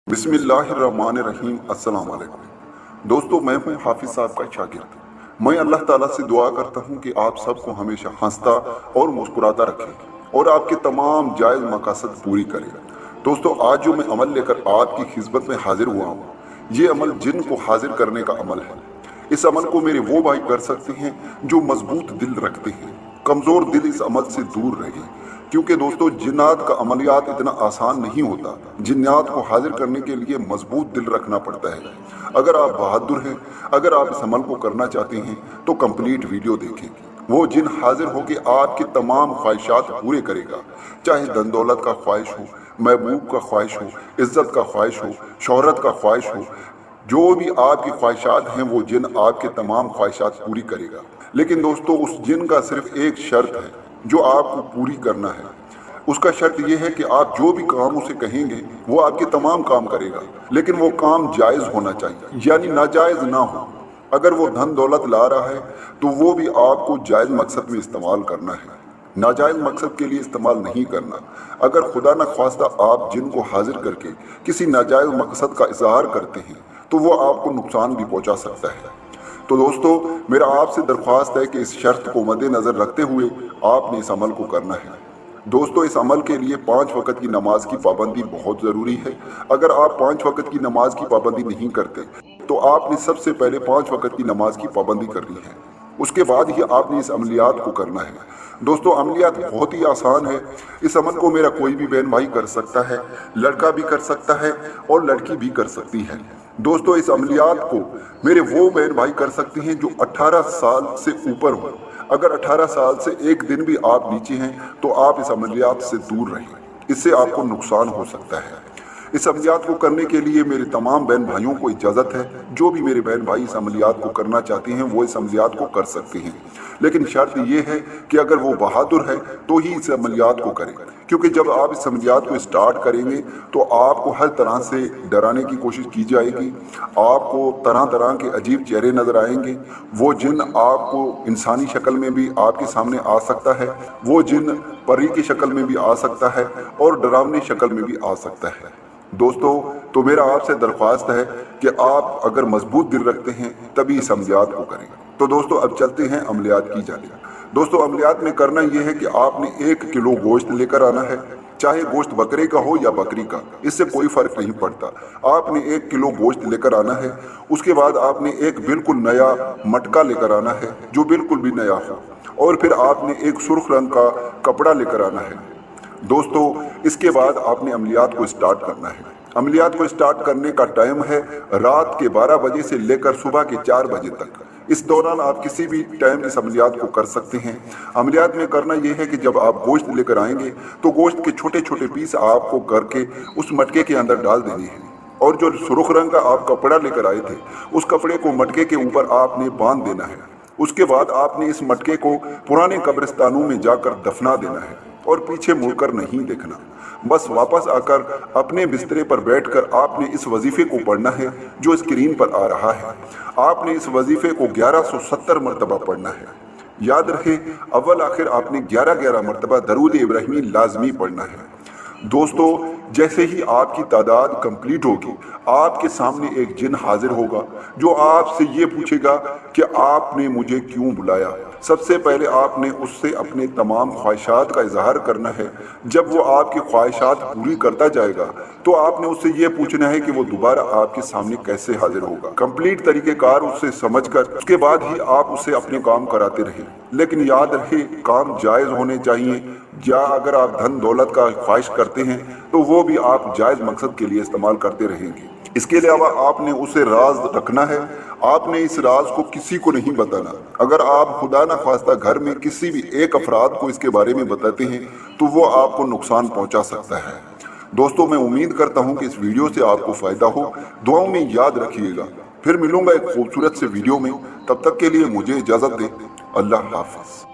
बिस्मिल्लाहिर्रहमानिर्रहीम। अस्सलाम वालेकुम दोस्तों, मैं हूं हाफिज साहब का शागिर्द। मैं अल्लाह ताला से दुआ करता हूं कि आप सबको हमेशा हंसता और मुस्कुराता रखें और आपके तमाम जायज़ मकासद पूरी करें। दोस्तों, आज जो मैं अमल लेकर आपकी खिदमत में हाजिर हुआ हूँ, ये अमल जिन को हाजिर करने का अमल है। इस अमल को मेरे वो भाई कर सकते हैं जो मजबूत दिल रखते हैं। कमज़ोर दिल इस अमल से दूर रहे, क्योंकि दोस्तों जिन्नात का अमलियात इतना आसान नहीं होता। जिन्नात को हाजिर करने के लिए मजबूत दिल रखना पड़ता है। अगर आप बहादुर हैं, अगर आप इस अमल को करना चाहते हैं तो कंप्लीट वीडियो देखें। वो जिन हाजिर होकर आपकी तमाम ख्वाहिशात पूरे करेगा, चाहे धन दौलत का ख्वाहिश हो, महबूब का ख्वाहिश हो, इज्जत का ख्वाहिश हो, शोहरत का ख्वाहिश हो, जो भी आपकी ख्वाहिशात हैं वो जिन आपके तमाम ख्वाहिशात पूरी करेगा। लेकिन दोस्तों, उस जिन का सिर्फ एक शर्त है जो आपको पूरी करना है। उसका शर्त यह है कि आप जो भी काम उसे कहेंगे वो आपके तमाम काम करेगा, लेकिन वो काम जायज़ होना चाहिए, यानी नाजायज़ ना हो। अगर वो धन दौलत ला रहा है तो वो भी आपको जायज़ मकसद में इस्तेमाल करना है, नाजायज़ मकसद के लिए इस्तेमाल नहीं करना। अगर खुदा न ख्वास्ता आप जिन को हाजिर करके किसी नाजायज़ मकसद का इजहार करते हैं तो वो आपको नुकसान भी पहुँचा सकता है। तो दोस्तों, मेरा आपसे दरख्वास्त है कि इस शर्त को मद्देनज़र रखते हुए आपने इस अमल को करना है। दोस्तों, इस अमल के लिए 5 वक़्त की नमाज की पाबंदी बहुत ज़रूरी है। अगर आप 5 वक़्त की नमाज की पाबंदी नहीं करते तो आपने सबसे पहले 5 वक़्त की नमाज की पाबंदी करनी है। उसके बाद ही आपने इस अमलियात को करना है। दोस्तों, अमलियात बहुत ही आसान है। इस अमल को मेरा कोई भी बहन भाई कर सकता है, लड़का भी कर सकता है और लड़की भी कर सकती है। दोस्तों, इस अमलियात को मेरे वो बहन भाई कर सकते हैं जो 18 साल से ऊपर हो। अगर 18 साल से एक दिन भी आप नीचे हैं तो आप इस अमलियात से दूर रहें, इससे आपको नुकसान हो सकता है। इस अमलियात को करने के लिए मेरे तमाम बहन भाइयों को इजाज़त है। जो भी मेरे बहन भाई इस अमलियात को करना चाहते हैं वो इस अमलियात को कर सकते हैं, लेकिन शर्त ये है कि अगर वो बहादुर है तो ही इस अमलियात को करें, क्योंकि जब आप इस अमलियात को स्टार्ट करेंगे तो आपको हर तरह से डराने की कोशिश की जाएगी। आपको तरह तरह के अजीब चेहरे नज़र आएंगे। वो जिन आपको इंसानी शक्ल में भी आपके सामने आ सकता है, वो जिन परी की शक्ल में भी आ सकता है और डरावनी शक्ल में भी आ सकता है। दोस्तों, तो मेरा आपसे दरख्वास्त है कि आप अगर मजबूत दिल रखते हैं तभी इस अमलियात को करें। तो दोस्तों, अब चलते हैं अमलियात की जानिब। दोस्तों, अमलियात में करना यह है कि आपने 1 किलो गोश्त लेकर आना है, चाहे गोश्त बकरे का हो या बकरी का, इससे कोई फ़र्क नहीं पड़ता। आपने 1 किलो गोश्त लेकर आना है। उसके बाद आपने एक बिल्कुल नया मटका लेकर आना है जो बिल्कुल भी नया हो, और फिर आपने एक सुर्ख रंग का कपड़ा लेकर आना है। दोस्तों, इसके बाद आपने अमलियात को स्टार्ट करना है। अमलियात को स्टार्ट करने का टाइम है रात के 12 बजे से लेकर सुबह के 4 बजे तक। इस दौरान आप किसी भी टाइम इस अमलियात को कर सकते हैं। अमलियात में करना यह है कि जब आप गोश्त लेकर आएंगे तो गोश्त के छोटे छोटे पीस आपको करके उस मटके के अंदर डाल देने हैं, और जो सुर्ख रंग का आप कपड़ा लेकर आए थे उस कपड़े को मटके के ऊपर आपने बांध देना है। उसके बाद आपने इस मटके को पुराने कब्रिस्तानों में जाकर दफना देना है और पीछे मुड़कर नहीं देखना। बस वापस आकर अपने बिस्तरे पर बैठकर आपने इस वजीफे को पढ़ना है जो स्क्रीन पर आ रहा है। आपने इस वजीफे को 1170 मरतबा पढ़ना है। याद रहे, अव्वल आखिर आपने 11-11 मरतबा दरूद इब्राहिमी लाजमी पढ़ना है। दोस्तों, जैसे ही आपकी तादाद कंप्लीट होगी, आपके सामने एक जिन हाजिर होगा जो आपसे ये पूछेगा कि आपने मुझे क्यों बुलाया। सबसे पहले आपने उससे अपने तमाम ख्वाहिशात का इजहार करना है। जब वो आपकी ख्वाहिशात पूरी करता जाएगा तो आपने उससे ये पूछना है कि वो दोबारा आपके सामने कैसे हाजिर होगा। कंप्लीट तरीक़ेकार उससे समझकर उसके बाद ही आप उससे अपने काम कराते रहें, लेकिन याद रहे काम जायज़ होने चाहिए। या अगर आप धन दौलत का ख्वाहिश करते हैं तो वो भी आप जायज़ मकसद के लिए इस्तेमाल करते रहेंगे। इसके अलावा आपने उसे राज रखना है। आपने इस राज को किसी को नहीं बताना। अगर आप खुदा न ख्वास्ता घर में किसी भी एक अफराद को इसके बारे में बताते हैं तो वो आपको नुकसान पहुंचा सकता है। दोस्तों, मैं उम्मीद करता हूं कि इस वीडियो से आपको फ़ायदा हो। दुआओं में याद रखिएगा। फिर मिलूंगा एक खूबसूरत से वीडियो में। तब तक के लिए मुझे इजाज़त दें। अल्लाह हाफ़िज़।